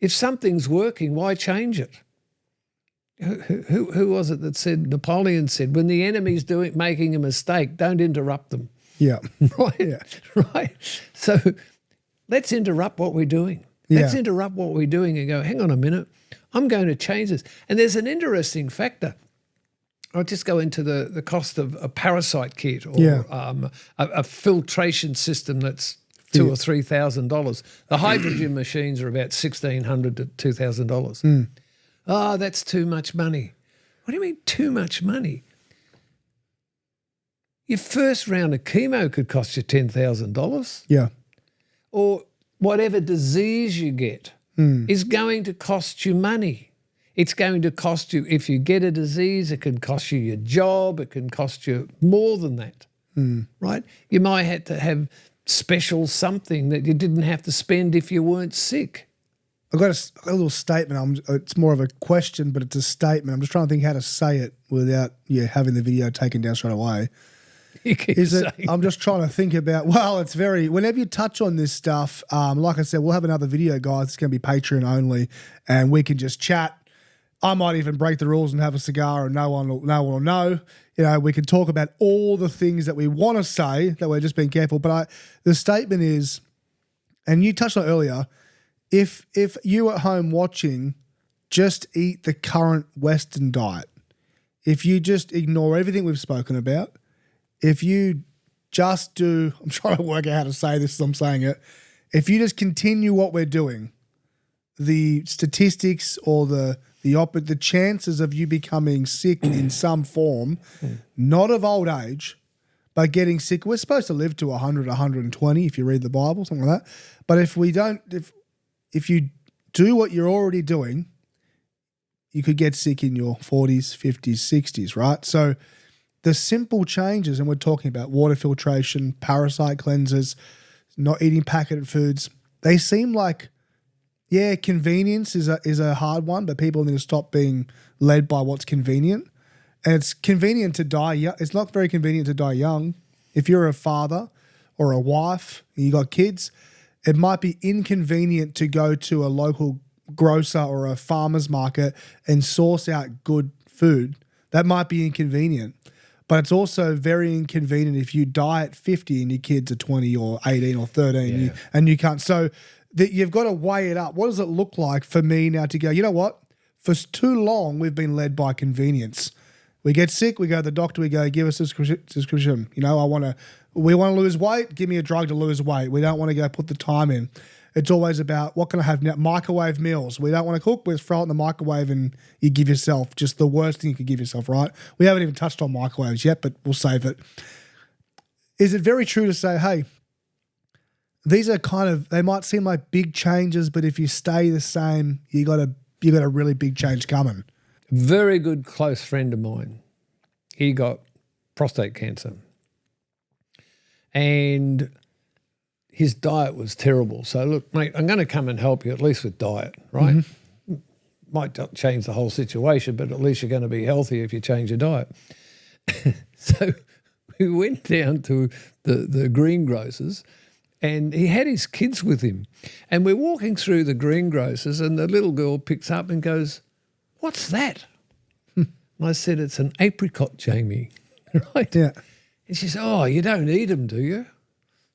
if something's working, why change it? Who was it that said, Napoleon said, when the enemy's making a mistake, don't interrupt them. Yeah. Right? Yeah. Right. So let's interrupt what we're doing. Let's interrupt what we're doing and go, hang on a minute, I'm going to change this. And there's an interesting factor. I'll just go into the cost of a parasite kit or a filtration system that's $2,000 or $3,000. The hydrogen machines are about $1,600 to $2,000. Oh, that's too much money. What do you mean too much money? Your first round of chemo could cost you $10,000. Yeah. Or whatever disease you get is going to cost you money. It's going to cost you, if you get a disease, it can cost you your job, it can cost you more than that, right? You might have to have special something that you didn't have to spend if you weren't sick. I've got a little statement. It's more of a question, but it's a statement. I'm just trying to think how to say it without having the video taken down straight away. I'm just trying to think about, whenever you touch on this stuff, like I said, we'll have another video, guys. It's going to be Patreon only, and we can just chat. I might even break the rules and have a cigar and no one will know. We can talk about all the things that we want to say, that we're just being careful. But the statement is, and you touched on it earlier, if you at home watching just eat the current Western diet, if you just ignore everything we've spoken about, if you just do, I'm trying to work out how to say this as I'm saying it, if you just continue what we're doing, the statistics or the chances of you becoming sick in some form, not of old age, but getting sick, we're supposed to live to 100, 120 if you read the Bible, something like that. But if you do what you're already doing, you could get sick in your 40s, 50s, 60s, right? So the simple changes, and we're talking about water filtration, parasite cleansers, not eating packeted foods, they seem like, convenience is a hard one, but people need to stop being led by what's convenient. And it's convenient to die young. It's not very convenient to die young. If you're a father or a wife and you got kids, it might be inconvenient to go to a local grocer or a farmer's market and source out good food. That might be inconvenient. But it's also very inconvenient if you die at 50 and your kids are 20 or 18 or 13 and you can't. So you've got to weigh it up. What does it look like for me now to go, you know what? For too long, we've been led by convenience. We get sick, we go to the doctor, we go, give us a prescription. We want to lose weight, give me a drug to lose weight. We don't want to go put the time in. It's always about, what can I have now? Microwave meals. We don't want to cook, we just throw it in the microwave and you give yourself just the worst thing you could give yourself, right? We haven't even touched on microwaves yet, but we'll save it. Is it very true to say, hey, these are they might seem like big changes, but if you stay the same, you got a really big change coming. Very good close friend of mine, he got prostate cancer. And his diet was terrible. So look, mate, I'm going to come and help you at least with diet, right? Mm-hmm. Might not change the whole situation, but at least you're going to be healthy if you change your diet. So we went down to the greengrocers, and he had his kids with him. And we're walking through the greengrocers, and the little girl picks up and goes, what's that? And I said, it's an apricot, Jamie, right? Yeah. And she said, oh, you don't eat them, do you?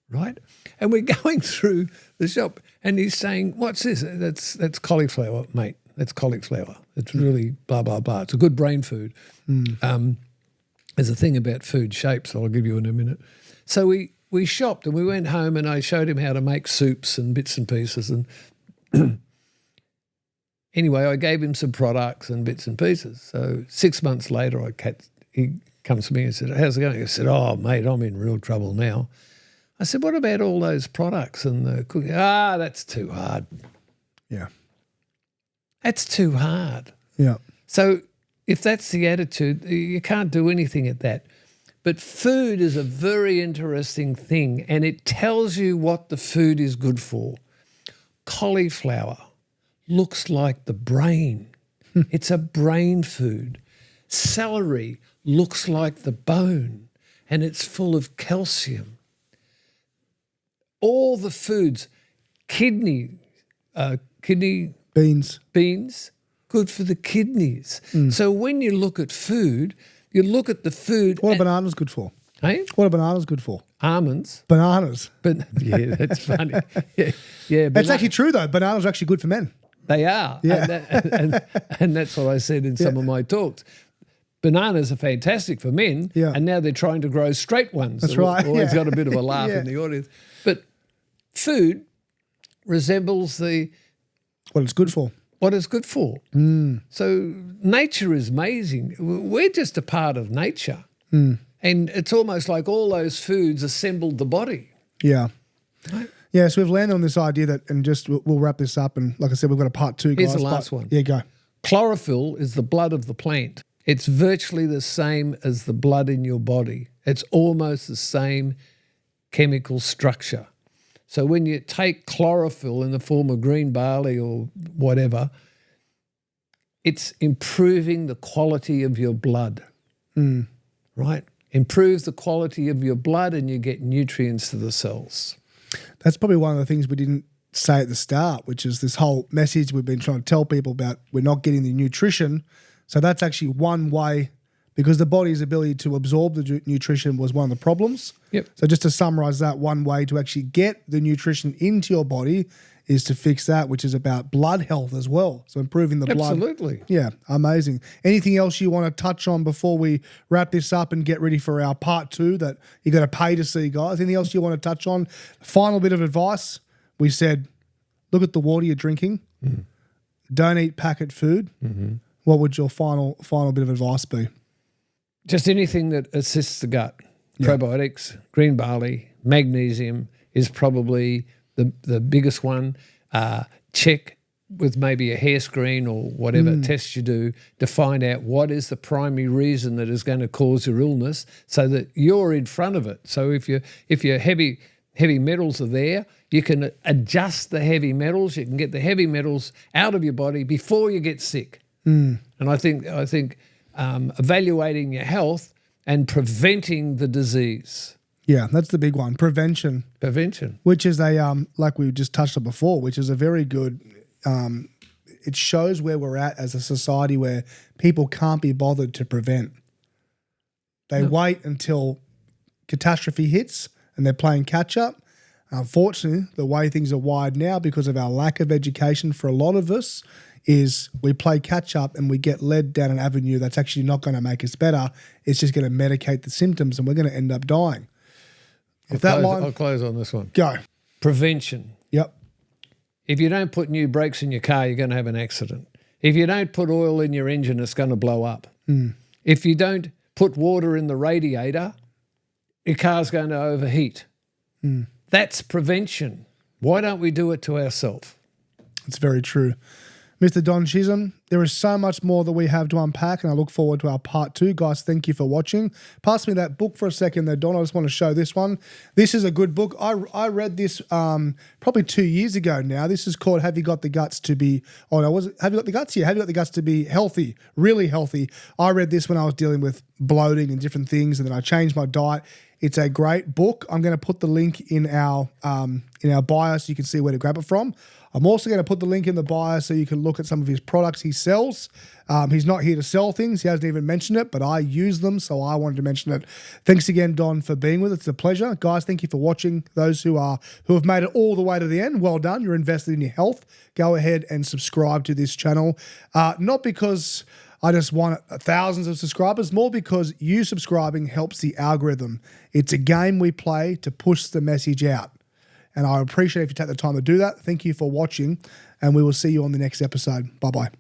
Right? And we're going through the shop and he's saying, what's this? That's cauliflower, mate. That's cauliflower. It's really blah, blah, blah. It's a good brain food. There's a thing about food shapes I'll give you in a minute. So we shopped and we went home and I showed him how to make soups and bits and pieces. And anyway, I gave him some products and bits and pieces. So 6 months later, he comes to me and said, how's it going? I said, oh, mate, I'm in real trouble now. I said, what about all those products and the cooking? That's too hard. Yeah. That's too hard. Yeah. So if that's the attitude, you can't do anything at that. But food is a very interesting thing and it tells you what the food is good for. Cauliflower looks like the brain. It's a brain food. Celery looks like the bone and it's full of calcium. All the foods, kidney beans, good for the kidneys. So when you look at food, you look at the food. What are bananas good for? Hey? What are bananas good for? Almonds. Bananas. But yeah, that's funny. Yeah. It's actually true though. Bananas are actually good for men. They are. Yeah. And that's what I said in some of my talks. Bananas are fantastic for men, and now they're trying to grow straight ones. That's right. Always got a bit of a laugh in the audience. But food resembles what it's good for. What it's good for. So nature is amazing. We're just a part of nature. And it's almost like all those foods assembled the body. Yeah. Right? Yeah, so we've landed on this idea that, and just we'll wrap this up. And like I said, we've got a part 2, guys. Here's the last one. Yeah, go. Chlorophyll is the blood of the plant. It's virtually the same as the blood in your body. It's almost the same chemical structure. So when you take chlorophyll in the form of green barley or whatever, it's improving the quality of your blood, right? Improves the quality of your blood and you get nutrients to the cells. That's probably one of the things we didn't say at the start, which is this whole message we've been trying to tell people about we're not getting the nutrition. So that's actually one way, because the body's ability to absorb the nutrition was one of the problems. Yep. So just to summarize that, one way to actually get the nutrition into your body is to fix that, which is about blood health as well. So improving the blood. Absolutely. Yeah, amazing. Anything else you want to touch on before we wrap this up and get ready for our part 2 that you got to pay to see, guys? Anything else you want to touch on? Final bit of advice. We said, look at the water you're drinking. Don't eat packet food. What would your final bit of advice be? Just anything that assists the gut. Probiotics, green barley, magnesium is probably the biggest one. Check with maybe a hair screen or whatever test you do to find out what is the primary reason that is going to cause your illness so that you're in front of it. So if your heavy metals are there, you can adjust the heavy metals. You can get the heavy metals out of your body before you get sick. And I think evaluating your health and preventing the disease. Yeah, that's the big one. Prevention. Which is like we just touched on before, which is a very good, it shows where we're at as a society where people can't be bothered to prevent. They wait until catastrophe hits and they're playing catch up. Unfortunately, the way things are wired now because of our lack of education for a lot of us is we play catch up and we get led down an avenue that's actually not going to make us better. It's just going to medicate the symptoms and we're going to end up dying. I'll close on this one. Go. Prevention. Yep. If you don't put new brakes in your car, you're going to have an accident. If you don't put oil in your engine, it's going to blow up. If you don't put water in the radiator, your car's going to overheat. That's prevention. Why don't we do it to ourselves? It's very true. Mr. Don Chisholm, there is so much more that we have to unpack, and I look forward to our part 2. Guys, thank you for watching. Pass me that book for a second there, Don. I just want to show this one. This is a good book. I read this probably 2 years ago now. This is called Have You Got the Guts to Be... Oh, no, Have You Got the Guts? Yeah, Have You Got the Guts to Be Healthy, really healthy. I read this when I was dealing with bloating and different things, and then I changed my diet. It's a great book. I'm going to put the link in our bio so you can see where to grab it from. I'm also going to put the link in the bio so you can look at some of his products he sells. He's not here to sell things. He hasn't even mentioned it, but I use them, so I wanted to mention it. Thanks again, Don, for being with us. It's a pleasure. Guys, thank you for watching. Those who have made it all the way to the end, well done. You're invested in your health. Go ahead and subscribe to this channel. Not because I just want thousands of subscribers, more because you subscribing helps the algorithm. It's a game we play to push the message out. And I appreciate if you take the time to do that. Thank you for watching, and we will see you on the next episode. Bye-bye.